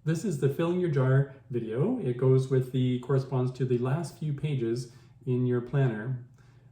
This is the filling your jar video. It corresponds to the last few pages in your planner.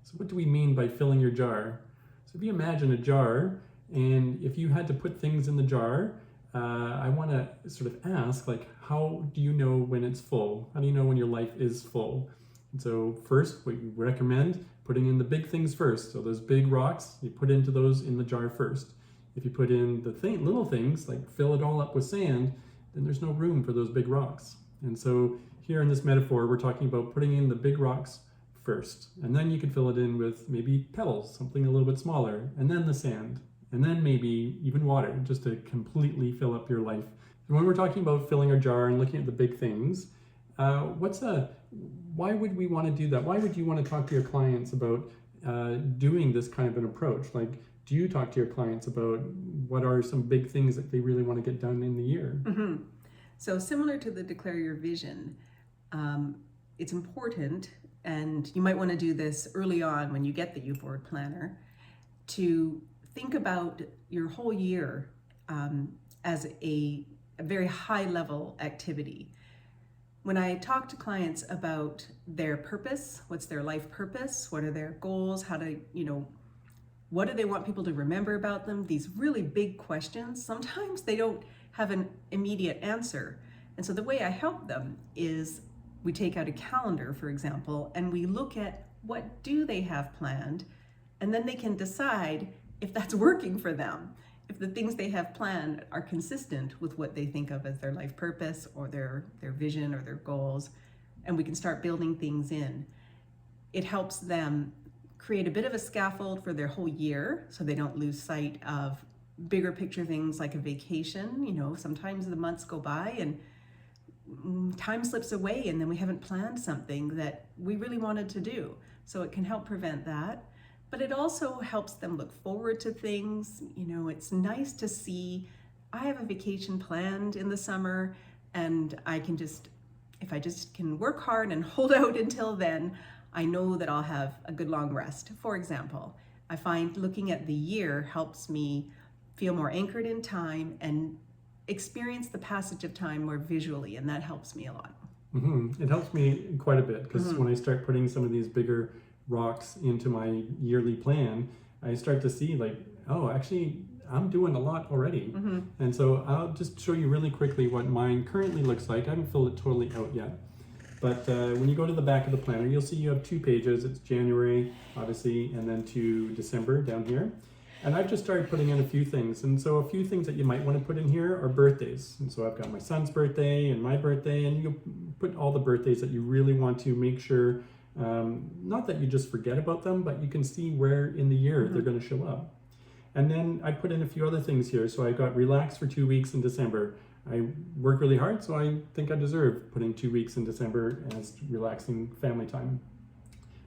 So what do we mean by filling your jar? So if you imagine a jar, and if you had to put things in the jar, I want to sort of ask, like, how do you know when it's full? How do you know when your life is full? And so first, we recommend putting in the big things first. So those big rocks, you put into those in the jar first. If you put in the little things, like fill it all up with sand, then there's no room for those big rocks. And so here in this metaphor, we're talking about putting in the big rocks first. And then you can fill it in with maybe pebbles, something a little bit smaller, and then the sand, and then maybe even water, just to completely fill up your life. And when we're talking about filling our jar and looking at the big things, why would we want to do that? Why would you want to talk to your clients about doing this kind of an approach? Like, do you talk to your clients about what are some big things that they really want to get done in the year? Mm-hmm. So similar to the Declare Your Vision, it's important, and you might want to do this early on when you get the UForward Planner, to think about your whole year as a very high level activity. When I talk to clients about their purpose, what's their life purpose, what are their goals, what do they want people to remember about them? These really big questions, sometimes they don't have an immediate answer. And so the way I help them is we take out a calendar, for example, and we look at what do they have planned, and then they can decide if that's working for them, if the things they have planned are consistent with what they think of as their life purpose or their vision or their goals, and we can start building things in. It helps them create a bit of a scaffold for their whole year so they don't lose sight of bigger picture things like a vacation. Sometimes the months go by and time slips away, and then we haven't planned something that we really wanted to do. So it can help prevent that. But it also helps them look forward to things. It's nice to see, I have a vacation planned in the summer, and if I just can work hard and hold out until then, I know that I'll have a good long rest. For example, I find looking at the year helps me feel more anchored in time and experience the passage of time more visually, and that helps me a lot. Mm-hmm. It helps me quite a bit, because when I start putting some of these bigger rocks into my yearly plan, I start to see, like, oh, actually I'm doing a lot already. And so I'll just show you really quickly what mine currently looks like. I haven't filled it totally out yet, but when you go to the back of the planner, you'll see you have 2 pages. It's January, obviously, and then to December down here. And I've just started putting in a few things. And so a few things that you might want to put in here are birthdays. And so I've got my son's birthday and my birthday, and you put all the birthdays that you really want to make sure, not that you just forget about them, but you can see where in the year they're going to show up. And then I put in a few other things here. So I got relaxed for 2 weeks in December. I work really hard, so I think I deserve putting 2 weeks in December as relaxing family time.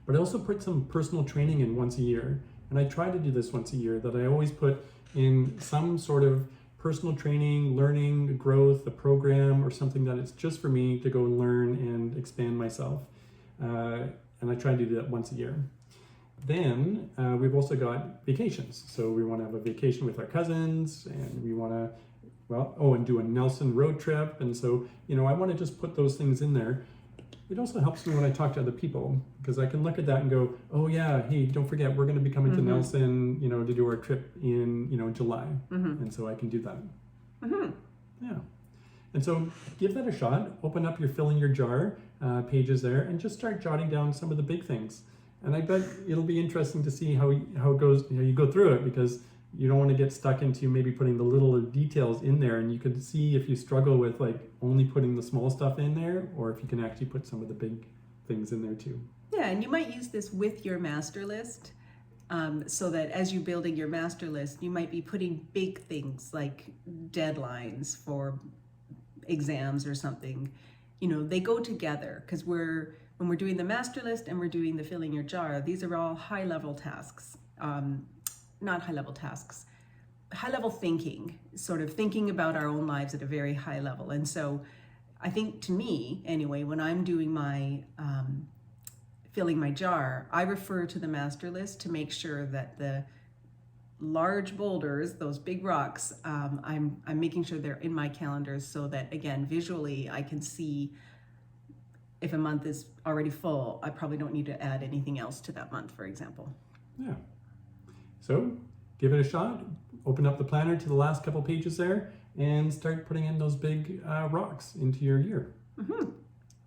But I also put some personal training in once a year. And I try to do this once a year, that I always put in some sort of personal training, learning, growth, a program, or something that it's just for me to go and learn and expand myself. And I try to do that once a year. Then we've also got vacations. So we want to have a vacation with our cousins, and we want to, and do a Nelson road trip. And so, I want to just put those things in there. It also helps me when I talk to other people, because I can look at that and go, oh yeah, hey, don't forget, we're going to be coming to Nelson, to do our trip in, July. And so I can do that. Yeah. And so give that a shot. Open up your filling your jar pages there, and just start jotting down some of the big things. And I bet it'll be interesting to see how it goes, you go through it, because you don't want to get stuck into maybe putting the little details in there, and you could see if you struggle with like only putting the small stuff in there, or if you can actually put some of the big things in there too. Yeah, and you might use this with your master list, so that as you're building your master list, you might be putting big things like deadlines for exams or something. They go together, because when we're doing the master list and we're doing the filling your jar, these are all high-level tasks. Not high-level tasks, high-level thinking, sort of thinking about our own lives at a very high level. And so I think, to me anyway, when I'm doing my filling my jar, I refer to the master list to make sure that large boulders, those big rocks, I'm making sure they're in my calendars so that, again, visually I can see if a month is already full, I probably don't need to add anything else to that month, for example. Yeah. So give it a shot. Open up the planner to the last couple pages there and start putting in those big rocks into your year. Mm-hmm.